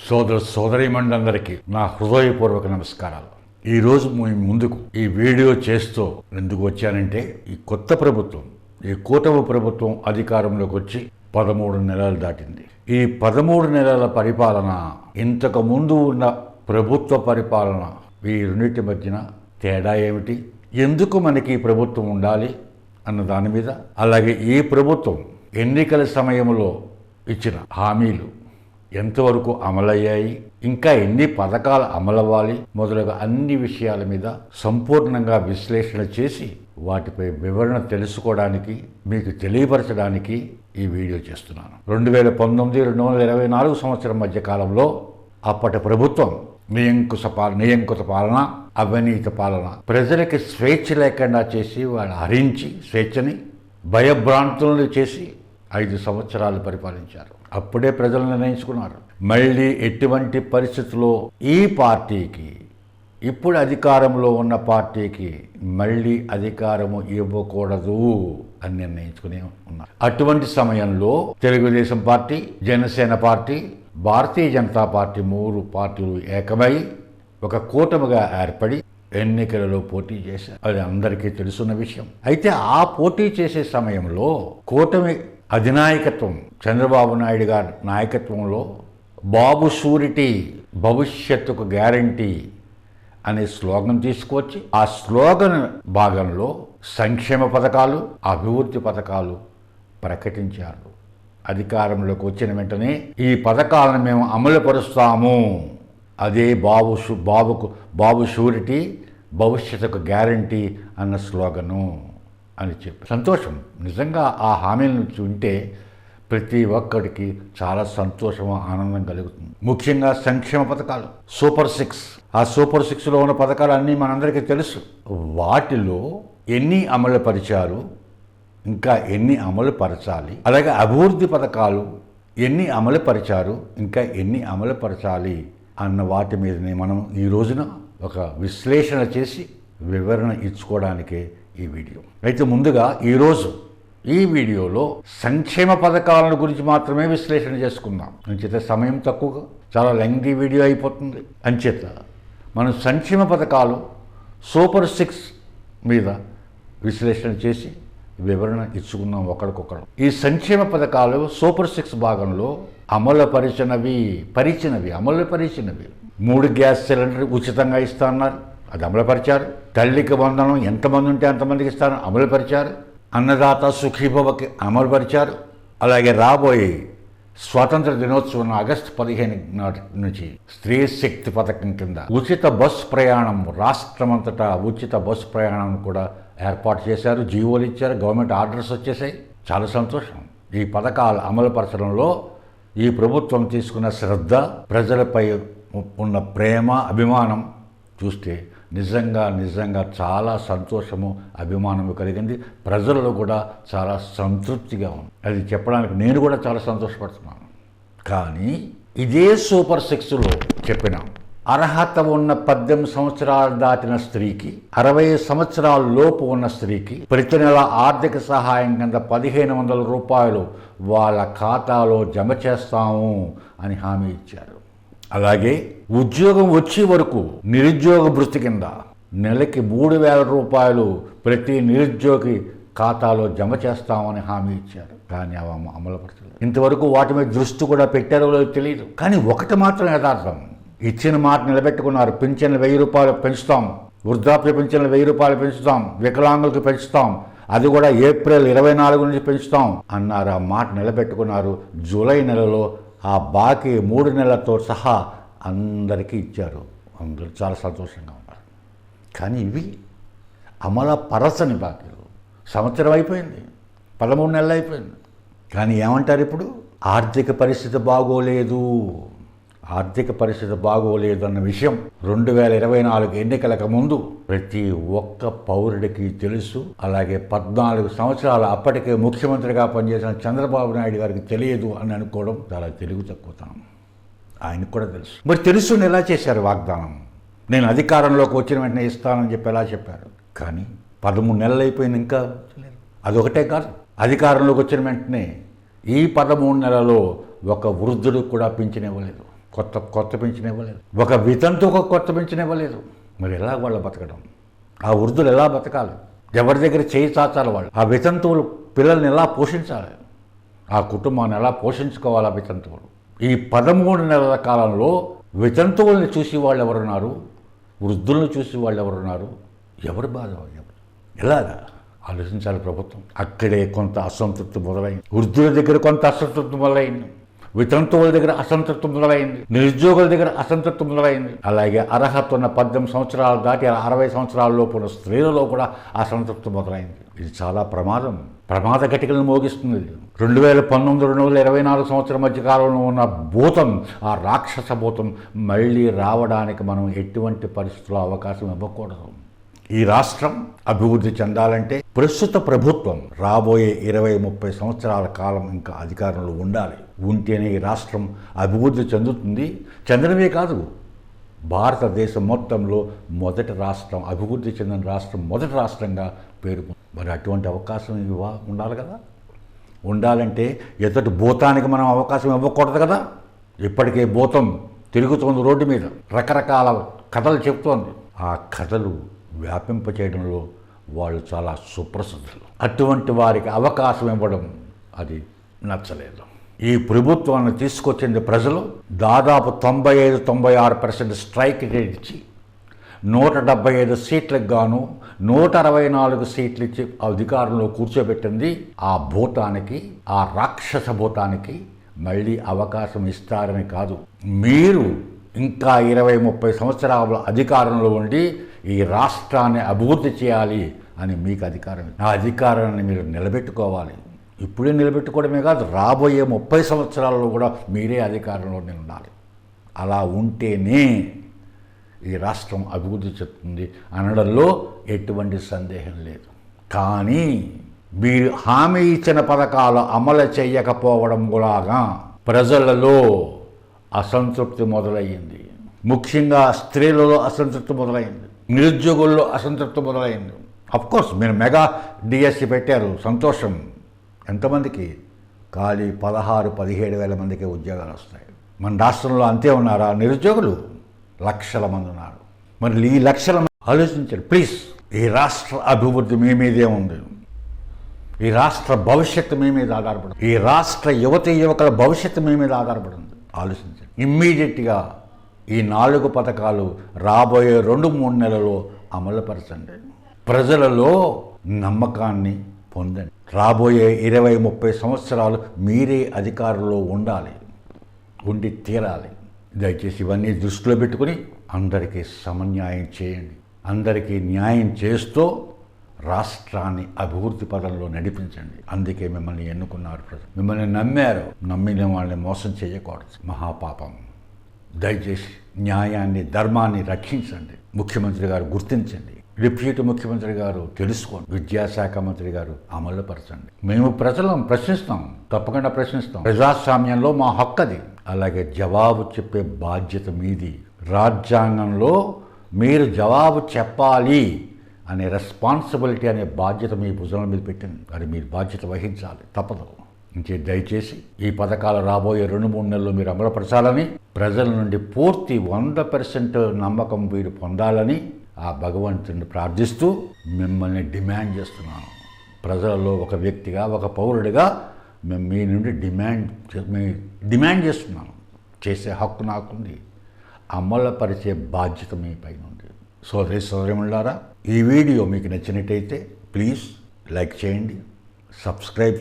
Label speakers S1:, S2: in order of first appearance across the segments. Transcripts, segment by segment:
S1: సోదరీమణులందరికీ నా హృదయపూర్వక నమస్కారాలు. ఈరోజు మీ ముందుకు ఈ వీడియో చేస్తూ ఎందుకు వచ్చానంటే, ఈ కొత్త ప్రభుత్వం, ఈ కూటమి ప్రభుత్వం అధికారంలోకి వచ్చి 13 నెలలు దాటింది. ఈ 13 నెలల పరిపాలన, ఇంతకు ముందు ఉన్న ప్రభుత్వ పరిపాలన, ఈ రెండింటి మధ్యన తేడా ఏమిటి, ఎందుకు మనకి ఈ ప్రభుత్వం ఉండాలి అన్న దాని మీద, అలాగే ఈ ప్రభుత్వం ఎన్నికల సమయంలో ఇచ్చిన హామీలు ఎంతవరకు అమలయ్యాయి, ఇంకా ఎన్ని పథకాలు అమలవ్వాలి మొదలగు అన్ని విషయాల మీద సంపూర్ణంగా విశ్లేషణ చేసి వాటిపై వివరణ తెలుసుకోవడానికి, మీకు తెలియపరచడానికి ఈ వీడియో చేస్తున్నాను. 2019-2024 సంవత్సరం మధ్య కాలంలో అప్పటి ప్రభుత్వం నియంకుశ పాలన, అవినీతి పాలన, ప్రజలకి స్వేచ్ఛ లేకుండా చేసి వాళ్ళు హరించి స్వేచ్ఛని భయభ్రాంతులను చేసి 5 సంవత్సరాలు పరిపాలించారు. అప్పుడే ప్రజలు నిర్ణయించుకున్నారు, మళ్ళీ ఎటువంటి పరిస్థితుల్లో ఈ పార్టీకి, ఇప్పుడు అధికారంలో ఉన్న పార్టీకి మళ్ళీ అధికారము ఇవ్వకూడదు అని నిర్ణయించుకుని ఉన్నారు. అటువంటి సమయంలో Telugu Desam party, Janasena party, Bharatiya Janata party 3 పార్టీలు ఏకమై ఒక కూటమిగా ఏర్పడి ఎన్నికలలో పోటీ చేశారు. అది అందరికీ తెలుసున్న విషయం. అయితే ఆ పోటీ చేసే సమయంలో కూటమి అధినాయకత్వం, చంద్రబాబు నాయుడు గారి నాయకత్వంలో బాబు షూరిటీ, భవిష్యత్తుకు గ్యారంటీ అనే స్లోగన్ తీసుకొచ్చి, ఆ స్లోగన్ భాగంలో సంక్షేమ పథకాలు, అభివృద్ధి పథకాలు ప్రకటించారు. అధికారంలోకి వచ్చిన వెంటనే ఈ పథకాలను మేము అమలు పరుస్తాము, అదే బాబు షూరిటీ, భవిష్యత్తుకు గ్యారంటీ అన్న స్లోగను అని చెప్పి సంతోషం. నిజంగా ఆ హామీలను వింటే ప్రతి ఒక్కడికి చాలా సంతోషం, ఆనందం కలుగుతుంది. ముఖ్యంగా సంక్షేమ పథకాలు, సూపర్ 6, ఆ సూపర్ 6లో ఉన్న పథకాలు అన్నీ మనందరికీ తెలుసు. వాటిలో ఎన్ని అమలు పరిచారు, ఇంకా ఎన్ని అమలు పరచాలి, అలాగే అభివృద్ధి పథకాలు ఎన్ని అమలు పరిచారు, ఇంకా ఎన్ని అమలు పరచాలి అన్న వాటి మీదనే మనం ఈ రోజున ఒక విశ్లేషణ చేసి వివరణ ఇచ్చుకోవడానికే ఈ వీడియో. అయితే ముందుగా ఈరోజు ఈ వీడియోలో సంక్షేమ పథకాల గురించి మాత్రమే విశ్లేషణ చేసుకుందాం. అంచేత సమయం తక్కువగా, చాలా లెంగ్తీ వీడియో అయిపోతుంది. అంచేత మనం సంక్షేమ పథకాలు సూపర్ 6 మీద విశ్లేషణ చేసి వివరణ ఇచ్చుకుందాం ఒకరికొకరు. ఈ సంక్షేమ పథకాలు సూపర్ 6 భాగంలో అమలు పరిచినవి 3 గ్యాస్ సిలిండర్ ఉచితంగా ఇస్తా అన్నారు, అది అమలుపరిచారు. తల్లికి వందనం ఎంతమంది ఉంటే అంతమందికి ఇస్తారని అమలుపరిచారు. అన్నదాత సుఖీభవకి అమలుపరిచారు. అలాగే రాబోయే స్వాతంత్ర దినోత్సవం ఆగస్టు 15 నాటి నుంచి స్త్రీ శక్తి పథకం కింద ఉచిత బస్సు ప్రయాణం, రాష్ట్రమంతటా ఉచిత బస్సు ప్రయాణం కూడా ఏర్పాటు చేశారు. జీవోలు ఇచ్చారు, గవర్నమెంట్ ఆర్డర్స్ వచ్చేసాయి. చాలా సంతోషం. ఈ పథకాలు అమలుపరచడంలో ఈ ప్రభుత్వం తీసుకున్న శ్రద్ధ, ప్రజలపై ఉన్న ప్రేమ, అభిమానం చూస్తే నిజంగా చాలా సంతోషము, అభిమానము కలిగింది. ప్రజలలో కూడా చాలా సంతృప్తిగా ఉంది. అది చెప్పడానికి నేను కూడా చాలా సంతోషపడుతున్నాను. కానీ ఇదే సూపర్ 6లో చెప్పిన అర్హత ఉన్న 18 సంవత్సరాలు దాటిన స్త్రీకి, 60 సంవత్సరాల లోపు ఉన్న స్త్రీకి ప్రతి నెల ఆర్థిక సహాయం కింద 1500 రూపాయలు వాళ్ళ ఖాతాలో జమ చేస్తాము అని హామీ ఇచ్చారు. అలాగే ఉద్యోగం వచ్చే వరకు నిరుద్యోగ భృతి కింద నెలకి 3000 రూపాయలు ప్రతి నిరుద్యోగి ఖాతాలో జమ చేస్తామని హామీ ఇచ్చారు. కానీ అవి అమలుపరచలేదు. ఇంతవరకు వాటి మీద దృష్టి కూడా పెట్టారో లేదో తెలియదు. కానీ ఒకటి మాత్రం యథార్థం, ఇచ్చిన మాట నిలబెట్టుకున్నారు. పింఛన్లు 1000 రూపాయలు పెంచుతాం, వృద్ధాప్య పింఛన్లు 1000 రూపాయలు పెంచుతాం, వికలాంగులకు పెంచుతాం, అది కూడా ఏప్రిల్ 24 నుంచి పెంచుతాం అన్నారు. ఆ మాట నిలబెట్టుకున్నారు. జూలై నెలలో ఆ బాకీ 3 నెలలతో సహా అందరికీ ఇచ్చారు. అందరూ చాలా సంతోషంగా ఉన్నారు. కానీ ఇవి అమలుపరచని బాకీలు. సంవత్సరం అయిపోయింది, 13 నెలలు అయిపోయింది. కానీ ఏమంటారు ఇప్పుడు? ఆర్థిక పరిస్థితి బాగోలేదు అన్న విషయం 2024 ఎన్నికలకు ముందు ప్రతి ఒక్క పౌరుడికి తెలుసు. అలాగే 14 సంవత్సరాలు అప్పటికే ముఖ్యమంత్రిగా పనిచేసిన చంద్రబాబు నాయుడు గారికి తెలియదు అని అనుకోవడం చాలా తెలివి తక్కువతనం. ఆయనకు కూడా తెలుసు. మరి తెలుసుని ఎలా చేశారు వాగ్దానం? నేను అధికారంలోకి వచ్చిన వెంటనే ఇస్తానని చెప్పి ఎలా చెప్పారు? కానీ 13 నెలలు అయిపోయింది, ఇంకా అదొకటే కాదు. అధికారంలోకి వచ్చిన వెంటనే ఈ 13 నెలలో ఒక వృద్ధుడు కూడా పింఛన్ ఇవ్వలేదు. కొత్త పెన్షన్ ఇవ్వలేదు. ఒక వితంతుకు కొత్త పెన్షన్ ఇవ్వలేదు. మరి ఎలా వాళ్ళు బతకడం? ఆ వృద్ధులు ఎలా బతకాలి? ఎవరి దగ్గర చేయి చాచాలి వాళ్ళు? ఆ వితంతువులు పిల్లల్ని ఎలా పోషించాలి? ఆ కుటుంబాన్ని ఎలా పోషించుకోవాలి ఆ వితంతువులు? ఈ 13 నెలల కాలంలో వితంతువుల్ని చూసి వాళ్ళు ఎవరున్నారు? వృద్ధులను చూసి వాళ్ళు ఎవరున్నారు? ఎవరు బాధ? ఎలాగా ఆలోచించాలి ప్రభుత్వం? అక్కడే కొంత అసంతృప్తి మొదలైంది. వృద్ధుల దగ్గర కొంత అసంతృప్తి మొదలైంది, వితంతువుల దగ్గర అసంతృప్తి మొదలైంది, నిరుద్యోగుల దగ్గర అసంతృప్తి మొదలైంది. అలాగే అర్హత ఉన్న 18 సంవత్సరాలు దాటి 60 సంవత్సరాల లోపు ఉన్న స్త్రీలలో కూడా అసంతృప్తి మొదలైంది. ఇది చాలా ప్రమాద ఘటికలను మోగిస్తుంది. 2019-2024 సంవత్సరం మధ్య కాలంలో ఉన్న భూతం, ఆ రాక్షస భూతం మళ్ళీ రావడానికి మనం ఎటువంటి పరిస్థితుల్లో అవకాశం ఇవ్వకూడదు. ఈ రాష్ట్రం అభివృద్ధి చెందాలంటే ప్రస్తుత ప్రభుత్వం రాబోయే 20-30 సంవత్సరాల కాలం ఇంకా అధికారంలో ఉండాలి. ఉంటేనే ఈ రాష్ట్రం అభివృద్ధి చెందుతుంది. చెందడమే కాదు, భారతదేశం మొత్తంలో మొదటి రాష్ట్రం, అభివృద్ధి చెందిన రాష్ట్రం, మొదటి రాష్ట్రంగా పేరు. మరి అటువంటి అవకాశం ఉండాలి కదా. ఉండాలంటే ఎదుటి భూతానికి మనం అవకాశం ఇవ్వకూడదు కదా. ఇప్పటికే భూతం తిరుగుతోంది రోడ్డు మీద, రకరకాల కథలు చెప్తోంది. ఆ కథలు వ్యాపింపచేయడంలో వాళ్ళు చాలా సుప్రసిద్ధులు. అటువంటి వారికి అవకాశం ఇవ్వడం అది నచ్చలేదు. ఈ ప్రభుత్వాన్ని తీసుకొచ్చింది ప్రజలు. దాదాపు 95-96% స్ట్రైక్ రేట్ ఇచ్చి 175 సీట్లకు గాను 164 సీట్లు ఇచ్చి అధికారంలో కూర్చోబెట్టింది. ఆ భూతానికి, ఆ రాక్షస భూతానికి మళ్ళీ అవకాశం ఇస్తారని కాదు, మీరు ఇంకా 20-30 సంవత్సరాల అధికారంలో ఉండి ఈ రాష్ట్రాన్ని అభివృద్ధి చేయాలి అని మీకు అధికారం. ఆ అధికారాన్ని మీరు నిలబెట్టుకోవాలి. ఇప్పుడే నిలబెట్టుకోవడమే కాదు, రాబోయే 30 సంవత్సరాల్లో కూడా మీరే అధికారంలో ఉండాలి. అలా ఉంటేనే ఈ రాష్ట్రం అభివృద్ధి చెందుతుంది అనడంలో ఎటువంటి సందేహం లేదు. కానీ మీరు హామీ ఇచ్చిన పథకాలు అమలు చేయకపోవడం కూడా ప్రజలలో అసంతృప్తి మొదలయ్యింది. ముఖ్యంగా స్త్రీలలో అసంతృప్తి మొదలైంది, నిరుద్యోగుల్లో అసంతృప్తి మొదలైంది. అఫ్కోర్స్ మీరు మెగా డిఎస్సి పెట్టారు, సంతోషం. ఎంతమందికి? ఖాళీ 16-17 వేల మందికి ఉద్యోగాలు వస్తాయి. మన రాష్ట్రంలో అంతే ఉన్నారా? నిరుద్యోగులు లక్షల మంది ఉన్నారు. మరి ఈ లక్షల మంది ఆలోచించండి ప్లీజ్. ఈ రాష్ట్ర అభివృద్ధి మీ మీదే ఉంది. ఈ రాష్ట్ర భవిష్యత్తు మీ మీద ఆధారపడింది. ఈ రాష్ట్ర యువకుల భవిష్యత్తు మీ మీద ఆధారపడింది. ఆలోచించండి. ఇమ్మీడియట్గా ఈ 4 పథకాలు రాబోయే 2-3 నెలల్లో అమలుపరచండి. ప్రజలలో నమ్మకాన్ని పొందండి. రాబోయే 20-30 సంవత్సరాలు మీరే అధికారంలో ఉండి తీరాలి. దయచేసి ఇవన్నీ దృష్టిలో పెట్టుకుని అందరికీ సమన్యాయం చేయండి. అందరికీ న్యాయం చేస్తూ రాష్ట్రాన్ని అభివృద్ధి పదంలో నడిపించండి. అందుకే మిమ్మల్ని ఎన్నుకున్నారు ప్రజలు. మిమ్మల్ని నమ్మారు. నమ్మిన వాళ్ళని మోసం చేయకూడదు, మహాపాపం. దయచేసి న్యాయాన్ని, ధర్మాన్ని రక్షించండి. ముఖ్యమంత్రి గారు గుర్తించండి. డిప్యూటీ ముఖ్యమంత్రి గారు తెలుసుకోండి. విద్యాశాఖ మంత్రి గారు అమలుపరచండి. మేము ప్రజలను ప్రశ్నిస్తాం, తప్పకుండా ప్రశ్నిస్తాం. ప్రజాస్వామ్యంలో మా హక్కు అది. అలాగే జవాబు చెప్పే బాధ్యత మీది. రాజ్యాంగంలో మీరు జవాబు చెప్పాలి అనే రెస్పాన్సిబిలిటీ అనే బాధ్యత మీ భుజాల మీద పెట్టింది. అది మీరు బాధ్యత వహించాలి, తప్పదు. ఇంకే దయచేసి ఈ పథకాలు రాబోయే 2-3 నెలలు మీరు అమలుపరచాలని, ప్రజల నుండి పూర్తి 100% నమ్మకం మీరు పొందాలని ఆ భగవంతుని ప్రార్థిస్తూ మిమ్మల్ని డిమాండ్ చేస్తున్నాను. ప్రజలలో ఒక వ్యక్తిగా, ఒక పౌరుడిగా మేము మీ నుండి డిమాండ్ చేస్తున్నాను. చేసే హక్కు నాకుంది, అమలుపరిచే బాధ్యత మీ పైన ఉంది. సోదరీమణులారా, ఈ వీడియో మీకు నచ్చినట్టయితే ప్లీజ్ లైక్ చేయండి, సబ్స్క్రైబ్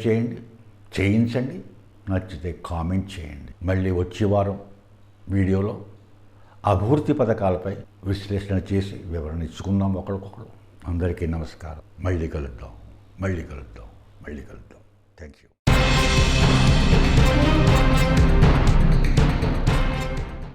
S1: చేయించండి, నచ్చితే కామెంట్ చేయండి. మళ్ళీ వచ్చే వారం వీడియోలో అభివృద్ధి పథకాలపై విశ్లేషణ చేసి వివరణ ఇచ్చుకుందాం ఒకరికొకరు. అందరికీ నమస్కారం. మళ్ళీ కలుద్దాం. Thank you.